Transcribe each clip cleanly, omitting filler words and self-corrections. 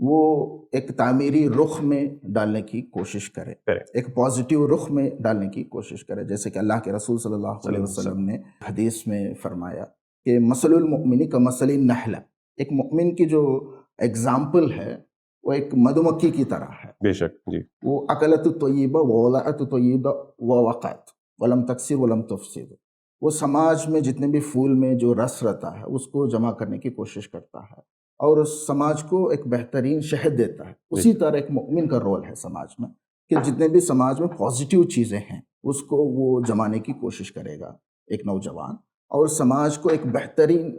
وہ ایک تعمیری رخ میں ڈالنے کی کوشش کرے، Correct. ایک پازیٹیو رخ میں ڈالنے کی کوشش کرے، جیسے کہ اللہ کے رسول صلی اللہ علیہ وسلم نے حدیث میں فرمایا کہ مثل المؤمن کمثل النحلہ، ایک مؤمن کی جو اگزامپل ہے وہ ایک مدو مکھی کی طرح ہے، بے شک جی، وہ اکلت طیبہ ووضعت طیبہ ووقعت ولم تکسر ولم تفسد، وہ سماج میں جتنے بھی پھول میں جو رس رہتا ہے اس کو جمع کرنے کی کوشش کرتا ہے اور سماج کو ایک بہترین شہد دیتا ہے۔ اسی طرح ایک مؤمن کا رول ہے سماج میں کہ جتنے بھی سماج میں پازیٹیو چیزیں ہیں اس کو وہ جمانے کی کوشش کرے گا ایک نوجوان، اور سماج کو ایک بہترین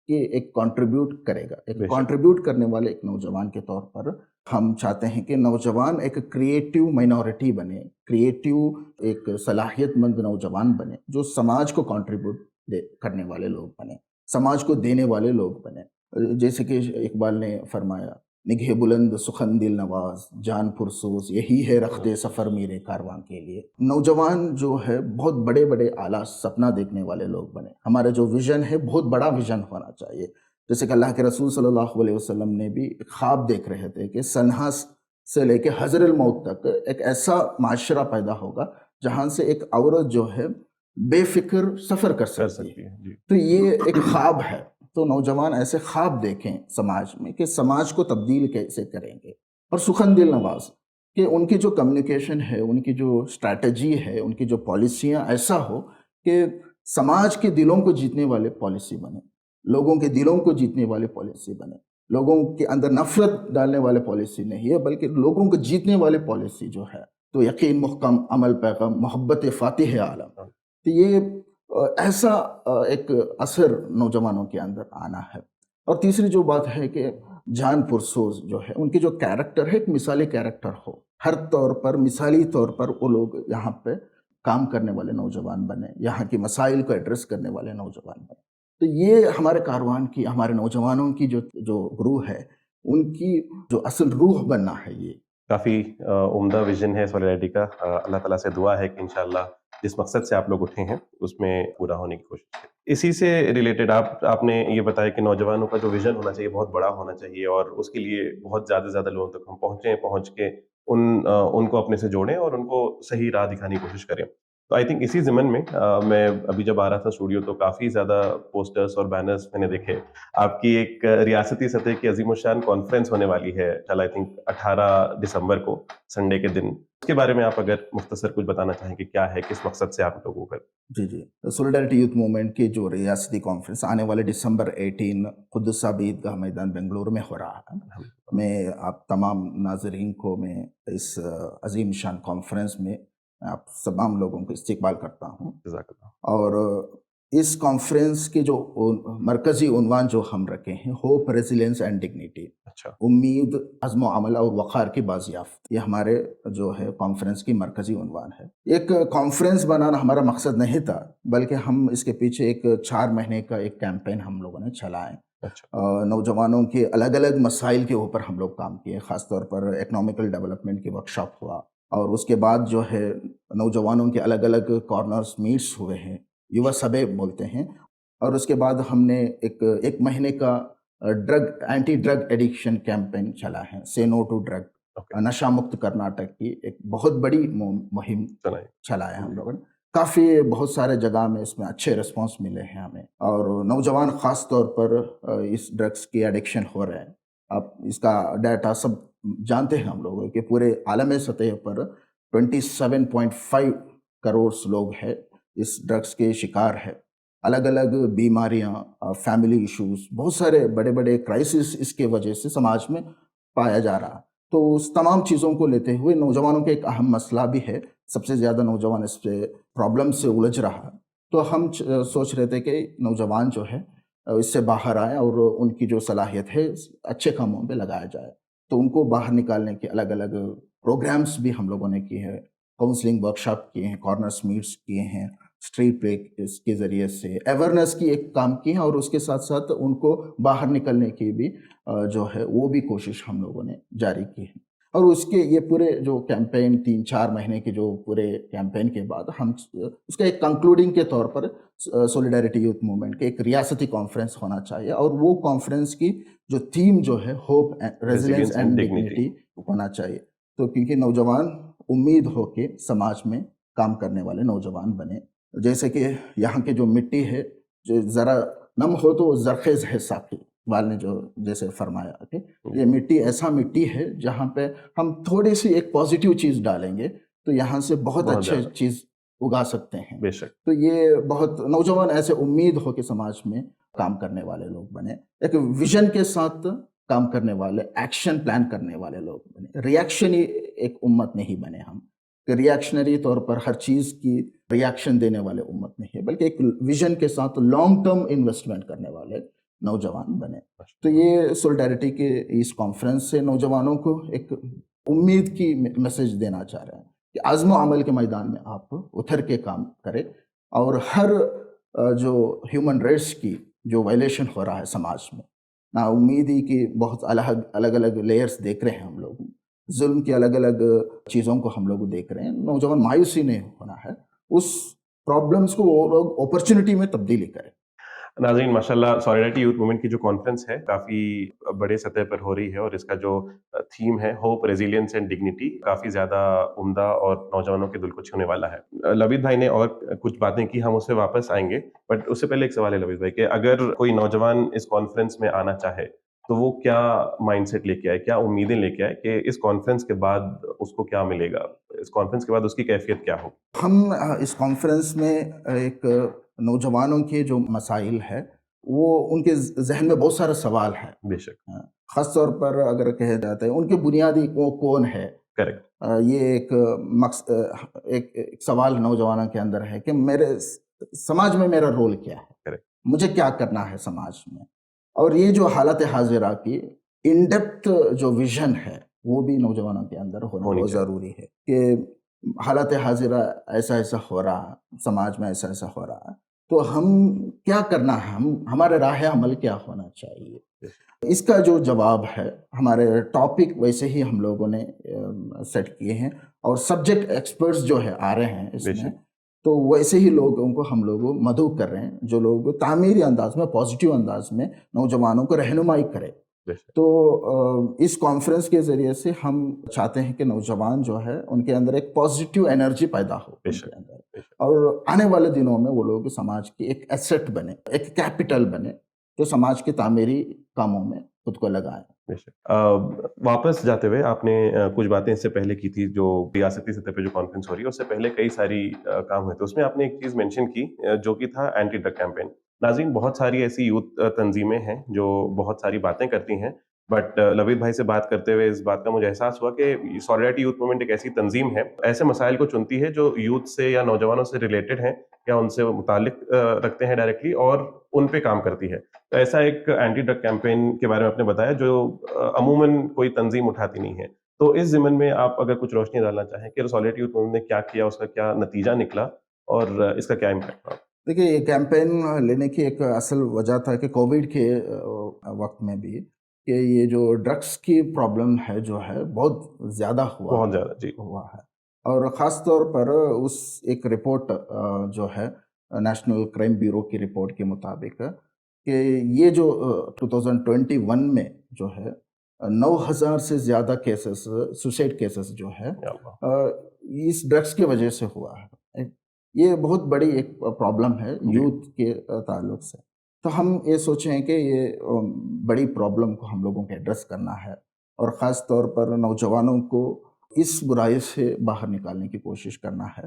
کہ ایک کنٹریبیوٹ کرے گا، ایک کنٹریبیوٹ کرنے والے ایک نوجوان کے طور پر ہم چاہتے ہیں کہ نوجوان ایک کریٹیو مائنورٹی بنے، کریٹیو ایک صلاحیت مند نوجوان بنے جو سماج کو کنٹریبیوٹ کرنے والے لوگ بنے، سماج کو دینے والے لوگ بنے۔ جیسے کہ اقبال نے فرمایا، نگہ بلند سخن دل نواز جان پرسوز یہی ہے رخت سفر میرے کارواں کے لیے۔ نوجوان جو ہے بہت بڑے بڑے اعلیٰ سپنا دیکھنے والے لوگ بنے، ہمارا جو ویژن ہے بہت بڑا ویژن ہونا چاہیے، جیسے کہ اللہ کے رسول صلی اللہ علیہ وسلم نے بھی ایک خواب دیکھ رہے تھے کہ سنہا سے لے کے حضر الموت تک ایک ایسا معاشرہ پیدا ہوگا جہاں سے ایک عورت جو ہے بے فکر سفر کر سکتی ہے، تو یہ ایک خواب ہے۔ تو نوجوان ایسے خواب دیکھیں سماج میں کہ سماج کو تبدیل کیسے کریں گے، اور سخن دل نواز کہ ان کی جو کمیونیکیشن ہے، ان کی جو اسٹریٹجی ہے، ان کی جو پالیسیاں ایسا ہو کہ سماج کے دلوں کو جیتنے والے پالیسی بنے، لوگوں کے دلوں کو جیتنے والے پالیسی بنے، لوگوں کے اندر نفرت ڈالنے والے پالیسی نہیں ہے بلکہ لوگوں کو جیتنے والے پالیسی جو ہے، تو یقین محکم عمل پیغام محبت فاتح عالم، تو یہ ایسا ایک اثر نوجوانوں کے اندر آنا ہے۔ اور تیسری جو بات ہے کہ جان پرسوز جو ہے، ان کی جو کیریکٹر ہے ایک مثالی کیریکٹر ہو، ہر طور پر مثالی طور پر وہ لوگ یہاں پہ کام کرنے والے نوجوان بنے، یہاں کی مسائل کو ایڈریس کرنے والے نوجوان بنے۔ تو یہ ہمارے کاروان کی، ہمارے نوجوانوں کی جو گروہ ہے ان کی جو اصل روح بننا ہے۔ یہ کافی عمدہ ویژن ہے سولیڈریٹی کا۔ اللہ تعالیٰ سے دعا ہے کہ انشاءاللہ جس مقصد سے آپ لوگ اٹھے ہیں اس میں پورا ہونے کی کوشش کریں۔ اسی سے ریلیٹڈ آپ نے یہ بتایا کہ نوجوانوں کا جو ویژن ہونا چاہیے بہت بڑا ہونا چاہیے، اور اس کے لیے بہت زیادہ لوگوں تک ہم پہنچ کے ان کو اپنے سے جوڑیں اور ان کو صحیح راہ دکھانے کی کوشش کریں۔ تو آئی تھنک اسی ضمن میں میں ابھی جب آ رہا تھا اسٹوڈیو تو کافی زیادہ پوسٹرز اور بینرز میں نے دیکھے۔ آپ کی ایک ریاستی سطح کی عظیم الشان کانفرنس ہونے والی ہے آئی تھنک 18 دسمبر کو، سنڈے کے دن، اس کے بارے میں آپ اگر مختصر کچھ بتانا چاہیں کہ کیا ہے، کس مقصد سے آپ لوگوں کا؟ جی سولیڈریٹی یوتھ موومنٹ کی جو ریاستی کانفرنس آنے والے ڈسمبر 18 قدس عیدگاہ میدان بنگلور میں ہو رہا ہے۔ میں آپ تمام ناظرین کو میں اس عظیم شان کانفرنس میں آپ تمام لوگوں کو استقبال کرتا ہوں۔ جزاک اللہ۔ اور اس کانفرنس کے جو مرکزی عنوان جو ہم رکھے ہیں، ہوپ، ریزیلینس اینڈ ڈگنیٹی، امید، عزم و عمل اور وقار کی بازیافت، یہ ہمارے جو ہے کانفرنس کی مرکزی عنوان ہے۔ ایک کانفرنس بنانا ہمارا مقصد نہیں تھا بلکہ ہم اس کے پیچھے ایک 4 مہینے کا ایک کیمپین ہم لوگوں نے چلائے۔ نوجوانوں کے الگ الگ مسائل کے اوپر ہم لوگ کام کیے، خاص طور پر اکنامیکل ڈیولپمنٹ کی ورکشاپ ہوا، اور اس کے بعد جو ہے نوجوانوں کے الگ الگ کارنرز میٹس ہوئے ہیں، یووا سبھے بولتے ہیں، اور اس کے بعد ہم نے ایک مہینے کا اینٹی ڈرگ ایڈکشن کیمپین چلا ہے، سے نو ٹو ڈرگ، نشہ مکت کرناٹک کی ایک بہت بڑی مہم چلایا ہم لوگوں نے۔ کافی بہت سارے جگہ میں اس میں اچھے رسپانس ملے ہیں ہمیں، اور نوجوان خاص طور پر اس ڈرگس کی ایڈکشن ہو رہے ہیں۔ اب اس کا ڈیٹا سب جانتے ہیں ہم لوگ کہ پورے عالمی سطح پر 27.5 کروڑ لوگ ہیں اس ڈرگس کے شکار ہے، الگ الگ بیماریاں، فیملی ایشوز، بہت سارے بڑے بڑے کرائسس اس کے وجہ سے سماج میں پایا جا رہا۔ تو اس تمام چیزوں کو لیتے ہوئے نوجوانوں کے ایک اہم مسئلہ بھی ہے، سب سے زیادہ نوجوان اس پہ پرابلم سے الجھ رہا، تو ہم سوچ رہے تھے کہ نوجوان جو ہے اس سے باہر آئے اور ان کی جو صلاحیت ہے اچھے کاموں پہ لگایا جائے۔ تو ان کو باہر نکالنے کے الگ الگ پروگرامز بھی ہم لوگوں نے کیے ہیں، کاؤنسلنگ ورکشاپ کیے ہیں، کارنرز میٹس کیے ہیں، اسٹریٹ پہ اس کے ذریعے سے اویئرنیس کی ایک کام کی ہے، اور اس کے ساتھ ساتھ ان کو باہر نکلنے کی بھی جو ہے وہ بھی کوشش ہم لوگوں نے جاری کی ہے۔ اور اس کے یہ پورے جو کیمپین 3-4 مہینے کے جو پورے کیمپین کے بعد ہم اس کا ایک کنکلوڈنگ کے طور پر سولیڈیرٹی یوتھ موومنٹ کے ایک ریاستی کانفرنس ہونا چاہیے، اور وہ کانفرنس کی جو تھیم جو ہے ہوپ ریزیلینس اینڈ ڈگنیٹی ہونا چاہیے. تو کیونکہ نوجوان امید ہو کے سماج میں کام کرنے والے نوجوان بنے. جیسے کہ یہاں کے جو مٹی ہے جو ذرا نم ہو تو وہ زرخیز ہے، ساقی اقبال نے جو جیسے فرمایا کہ یہ مٹی ایسا مٹی ہے جہاں پہ ہم تھوڑی سی ایک پازیٹیو چیز ڈالیں گے تو یہاں سے بہت اچھے چیز اگا سکتے ہیں. بے شک. تو یہ بہت نوجوان ایسے امید ہو کہ سماج میں کام کرنے والے لوگ بنے، ایک ویژن کے ساتھ کام کرنے والے، ایکشن پلان کرنے والے لوگ بنے. ریاکشنی ایک امت نہیں بنے ہم کہ ریاکشنری طور پر ہر چیز کی ریاکشن دینے والے امت نہیں ہے، بلکہ ایک ویژن کے ساتھ لانگ ٹرم انویسٹمنٹ کرنے والے نوجوان بنے. تو یہ سولیڈیرٹی کے اس کانفرنس سے نوجوانوں کو ایک امید کی میسج دینا چاہ رہے ہیں کہ عزم و عمل کے میدان میں آپ اتر کے کام کریں، اور ہر جو ہیومن رائٹس کی جو وائلیشن ہو رہا ہے سماج میں، نا امیدی کی بہت الگ الگ لیئرز دیکھ رہے ہیں ہم لوگ، ظلم کی الگ الگ چیزوں کو ہم لوگ دیکھ رہے ہیں. نوجوان مایوسی نہیں ہونا ہے، اس پرابلمس کو وہ لوگ اپرچونٹی میں تبدیلی کریں. ناظرین، ماشاءاللہ سولیڈیرٹی یوتھ موومنٹ کی جو کانفرنس ہے کافی بڑے سطح پر ہو رہی ہے، اور اس کا جو تھیم ہے ہوپ ریزیلینس اینڈ ڈگنیٹی کافی زیادہ عمدہ اور نوجوانوں کے دل کو چھونے والا ہے. لبید بھائی نے اور کچھ باتیں کی، ہم اس سے واپس آئیں گے، بٹ اس سے پہلے ایک سوال ہے لبید بھائی کہ اگر کوئی نوجوان اس کانفرنس میں آنا چاہے تو وہ کیا مائنڈ سیٹ لے کے آئے، کیا امیدیں لے کے آئے کہ اس کانفرنس کے بعد اس کو کیا ملے گا، اس کانفرنس کے بعد اس کی کیفیت کیا ہو؟ ہم اس کانفرنس میں ایک نوجوانوں کے جو مسائل ہے وہ ان کے ذہن میں بہت سارے سوال ہیں. بے شک. خاص طور پر اگر کہے جاتا ہے ان کے بنیادی وہ کون ہے. کریکٹ. یہ ایک سوال نوجوانوں کے اندر ہے کہ میرے سماج میں میرا رول کیا ہے. کریکٹ. مجھے کیا کرنا ہے سماج میں. اور یہ جو حالت حاضرہ کی ان ڈیپتھ جو ویژن ہے وہ بھی نوجوانوں کے اندر ہونا بہت ضروری ہے کہ حالت حاضرہ ایسا ایسا ہو رہا، سماج میں ایسا ایسا ہو رہا، تو ہم کیا کرنا ہے، ہمارے راہ عمل کیا ہونا چاہیے. اس کا جو جواب ہے ہمارے ٹاپک ویسے ہی ہم لوگوں نے سیٹ کیے ہیں، اور سبجیکٹ ایکسپرٹس جو ہے آ رہے ہیں اس میں، تو ویسے ہی لوگوں کو ہم لوگ مدعو کر رہے ہیں جو لوگ تعمیری انداز میں، پازیٹیو انداز میں نوجوانوں کو رہنمائی کرے. تو اس کانفرنس کے ذریعے سے ہم چاہتے ہیں کہ نوجوان جو ہے ان کے اندر ایک پازیٹیو انرجی پیدا ہو ان کے اندر، اور آنے والے دنوں میں وہ لوگ سماج کی ایک ایسٹ بنے، ایک کیپٹل بنے جو سماج کے تعمیری کاموں میں خود کو لگائیں. واپس جاتے ہوئے آپ نے کچھ باتیں اس سے پہلے کی تھی، جو ریاستی سطح پہ جو کانفرنس ہو رہی ہے اس سے پہلے کئی ساری کام ہوئے تھے، اس میں آپ نے ایک چیز مینشن کی جو کہ تھا اینٹی ڈرگ کیمپین. ناظرین، بہت ساری ایسی یوتھ تنظیمیں ہیں جو بہت ساری باتیں کرتی ہیں، بٹ لبید بھائی سے بات کرتے ہوئے اس بات کا مجھے احساس ہوا کہ سولیڈیرٹی یوتھ موومنٹ ایک ایسی تنظیم ہے، ایسے مسائل کو چنتی ہے جو یوتھ سے یا نوجوانوں سے ریلیٹڈ ہیں یا ان سے متعلق رکھتے ہیں ڈائریکٹلی، اور ان پہ کام کرتی ہے. تو ایسا ایک اینٹی ڈرگ کیمپین کے بارے میں آپ نے بتایا جو عموماً کوئی تنظیم اٹھاتی نہیں ہے. تو اس ضمن میں آپ اگر کچھ روشنی ڈالنا چاہیں کہ سولیڈیرٹی یوتھ موومنٹ نے کیا کیا، اس کا کیا نتیجہ نکلا اور اس کا کیا امپیکٹ ہوا؟ دیکھیے، یہ کیمپین لینے کی ایک اصل وجہ تھا کہ کووڈ کے وقت میں بھی کہ یہ جو ڈرگس کی پرابلم ہے جو ہے بہت زیادہ بہت زیادہ ہوا ہے. اور خاص طور پر اس ایک رپورٹ جو ہے نیشنل کرائم بیورو کی رپورٹ کے مطابق کہ یہ جو 2021 میں جو ہے 9,000 سے زیادہ کیسز، سوسائڈ کیسز جو ہے اس ڈرگس کی وجہ سے ہوا ہے. یہ بہت بڑی ایک پرابلم ہے یوتھ کے تعلق سے. تو ہم یہ سوچیں کہ یہ بڑی پرابلم کو ہم لوگوں کو ایڈریس کرنا ہے، اور خاص طور پر نوجوانوں کو اس برائی سے باہر نکالنے کی کوشش کرنا ہے.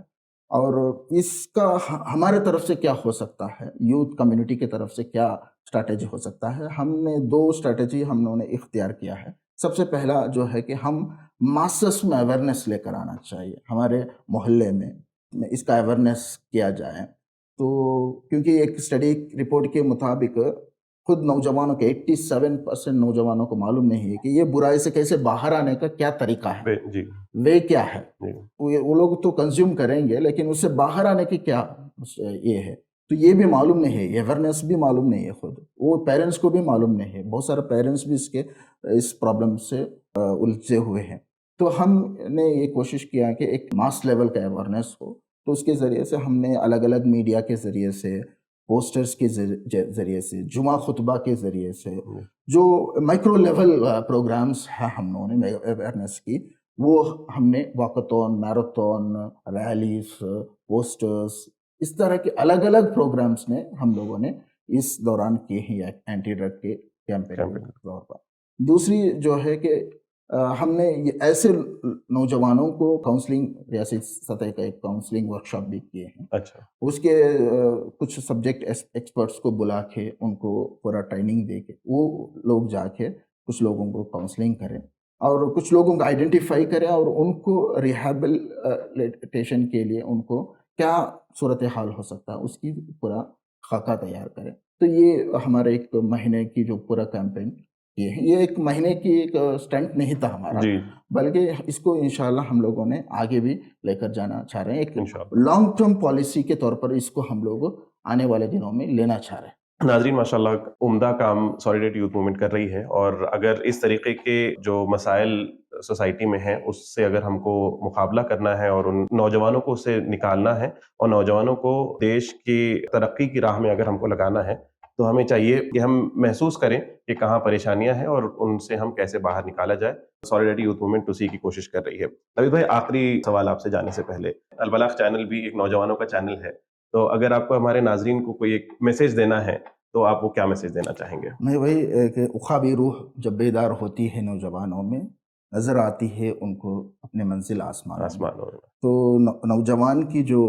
اور اس کا ہمارے طرف سے کیا ہو سکتا ہے، یوتھ کمیونٹی کی طرف سے کیا اسٹریٹجی ہو سکتا ہے. ہم نے 2 اسٹریٹجی ہم نے اختیار کیا ہے. سب سے پہلا جو ہے کہ ہم ماسس میں اویئرنیس لے کر آنا چاہیے، ہمارے محلے میں اس کا اویئرنیس کیا جائے. تو کیونکہ ایک اسٹڈی رپورٹ کے مطابق خود نوجوانوں کے 87% نوجوانوں کو معلوم نہیں ہے کہ یہ برائی سے کیسے باہر آنے کا کیا طریقہ ہے، وے کیا ہے. وہ لوگ تو کنزیوم کریں گے لیکن اس سے باہر آنے کی کیا یہ ہے، تو یہ بھی معلوم نہیں ہے. یہ اویئرنیس بھی معلوم نہیں ہے، خود وہ پیرنٹس کو بھی معلوم نہیں ہے. بہت سارے پیرنٹس بھی اس پرابلم سے الجھے ہوئے ہیں. تو ہم نے یہ کوشش کیا کہ ایک ماس لیول کا اویئرنیس ہو، تو اس کے ذریعے سے ہم نے الگ الگ میڈیا کے ذریعے سے، پوسٹرز کے ذریعے سے، جمعہ خطبہ کے ذریعے سے، جو مائکرو لیول پروگرامز ہیں ہم لوگوں نے اویئرنیس کی، وہ ہم نے واکتون، میراتھون، ریلیز، پوسٹرز، اس طرح کے الگ الگ پروگرامز نے ہم لوگوں نے اس دوران کیے ہیں اینٹی ڈرگ کے کیمپین کے طور پر۔ دوسری جو ہے کہ ہم نے یہ ایسے نوجوانوں کو کاؤنسلنگ، ریاستی سطح کا ایک کاؤنسلنگ ورکشاپ بھی کیے ہیں۔ اچھا، اس کے کچھ سبجیکٹ ایکسپرٹس کو بلا کے ان کو پورا ٹریننگ دے کے وہ لوگ جا کے کچھ لوگوں کو کاؤنسلنگ کریں اور کچھ لوگوں کو آئیڈینٹیفائی کریں اور ان کو ریہیبلیٹیشن کے لیے ان کو کیا صورتحال ہو سکتا ہے اس کی پورا خاکہ تیار کریں۔ تو یہ ہمارے ایک مہینے کی جو پورا کیمپین یہ ایک مہینے کی ایک اسٹنٹ نہیں تھا ہمارا، جی بلکہ اس کو انشاءاللہ ہم لوگوں نے آگے بھی لے کر جانا چاہ رہے ہیں، ایک انشاءاللہ۔ لانگ ٹرم پالیسی کے طور پر اس کو ہم لوگ آنے والے دنوں میں لینا چاہ رہے ہیں۔ ناظرین، ماشاءاللہ عمدہ کام سالیڈیٹی یوتھ موومنٹ کر رہی ہے، اور اگر اس طریقے کے جو مسائل سوسائٹی میں ہیں اس سے اگر ہم کو مقابلہ کرنا ہے اور ان نوجوانوں کو اس سے نکالنا ہے اور نوجوانوں کو دیش کی ترقی کی راہ میں اگر ہم کو لگانا ہے، تو ہمیں چاہیے کہ ہم محسوس کریں کہ کہاں پریشانیاں ہیں اور ان سے ہم کیسے باہر نکالا جائے۔ سالیڈیٹی یوتھ موومنٹ اسی کی کوشش کر رہی ہے۔ نوید بھائی، آخری سوال آپ سے جانے سے پہلے، البلاغ چینل بھی ایک نوجوانوں کا چینل ہے، تو اگر آپ کو ہمارے ناظرین کو کوئی ایک میسج دینا ہے تو آپ وہ کیا میسج دینا چاہیں گے؟ میں وہی کہ اخابی روح جب بیدار ہوتی ہے نوجوانوں میں، نظر آتی ہے ان کو اپنے منزل آسمان، تو نوجوان کی جو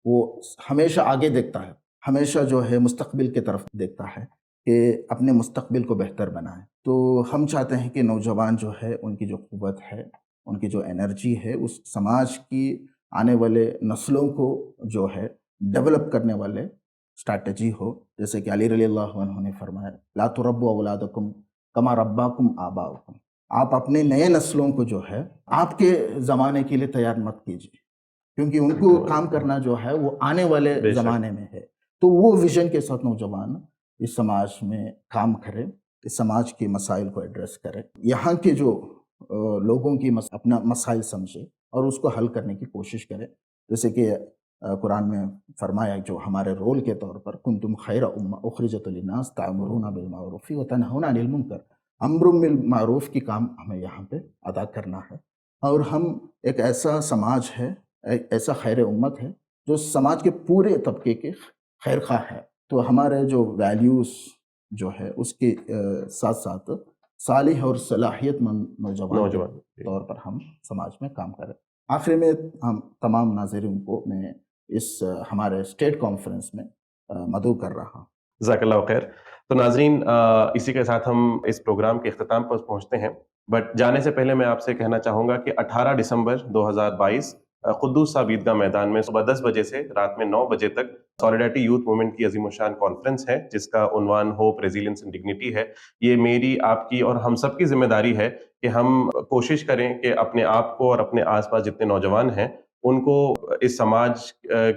وہ ہمیشہ آگے دیکھتا ہے، ہمیشہ جو ہے مستقبل کی طرف دیکھتا ہے کہ اپنے مستقبل کو بہتر بنائے۔ تو ہم چاہتے ہیں کہ نوجوان جو ہے ان کی جو قوت ہے، ان کی جو انرجی ہے، اس سماج کی آنے والے نسلوں کو جو ہے ڈیولپ کرنے والے اسٹریٹجی ہو، جیسے کہ علی رضی اللہ عنہ نے فرمایا لا تربوا اولادکم کما رباکم آباؤکم، آپ اپنے نئے نسلوں کو جو ہے آپ کے زمانے کے لیے تیار مت کیجیے، کیونکہ ان کو کام کرنا جو ہے وہ آنے والے زمانے میں ہے۔ تو وہ ویژن کے ساتھ نوجوان اس سماج میں کام کرے، اس سماج کے مسائل کو ایڈریس کرے، یہاں کے جو لوگوں کی اپنا مسائل سمجھے اور اس کو حل کرنے کی کوشش کرے، جیسے کہ قرآن میں فرمایا جو ہمارے رول کے طور پر کنتم خیر امہ اخرجت للناس تأمرون بالمعروف وتنہون عن المنکر، امر بالمعروف کی کام ہمیں یہاں پہ ادا کرنا ہے، اور ہم ایک ایسا سماج ہے، ایک ایسا خیر امت ہے جو سماج کے پورے طبقے کے خیر خواہ ہے۔ تو ہمارے جو ویلیوز جو ہے اس کے ساتھ ساتھ صالح اور صلاحیت مند نوجوان کے طور پر ہم سماج میں کام کریں۔ آخر میں ہم تمام ناظرین کو میں اس ہمارے اسٹیٹ کانفرنس میں مدعو کر رہا ہوں۔ جزاک اللہ خیر۔ تو ناظرین، اسی کے ساتھ ہم اس پروگرام کے اختتام پر پہنچتے ہیں، بٹ جانے سے پہلے میں آپ سے کہنا چاہوں گا کہ 18 دسمبر 2022 قدوس صاحب عیدگاہ میدان میں صبح 10 بجے سے رات میں 9 بجے تک سالیڈیٹی یوتھ موومنٹ کی عظیم الشان کانفرنس ہے، جس کا عنوان ہوپ، ریزیلینس اینڈ ڈگنیٹی ہے۔ یہ میری، آپ کی اور ہم سب کی ذمہ داری ہے کہ ہم کوشش کریں کہ اپنے آپ کو اور اپنے آس پاس جتنے نوجوان ہیں ان کو اس سماج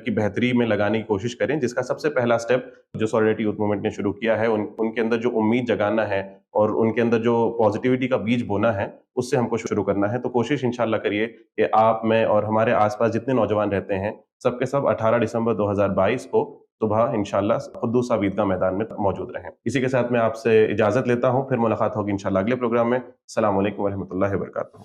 کی بہتری میں لگانے کی کوشش کریں، جس کا سب سے پہلا سٹیپ جو سالیڈیٹی یوتھ موومنٹ نے شروع کیا ہے، ان کے اندر جو امید جگانا ہے اور ان کے اندر جو پازیٹیوٹی کا بیج بونا ہے، اس سے ہم کو شروع کرنا ہے۔ تو کوشش انشاءاللہ کریے کہ آپ، میں اور ہمارے آس پاس جتنے نوجوان رہتے ہیں، سب کے سب 18 دسمبر 2022 کو صبح انشاءاللہ قدوس صاحب عیدگاہ میدان میں موجود رہیں۔ اسی کے ساتھ میں آپ سے اجازت لیتا ہوں، پھر ملاقات ہوگی انشاءاللہ اگلے پروگرام میں۔ السلام علیکم ورحمۃ اللہ وبرکاتہ۔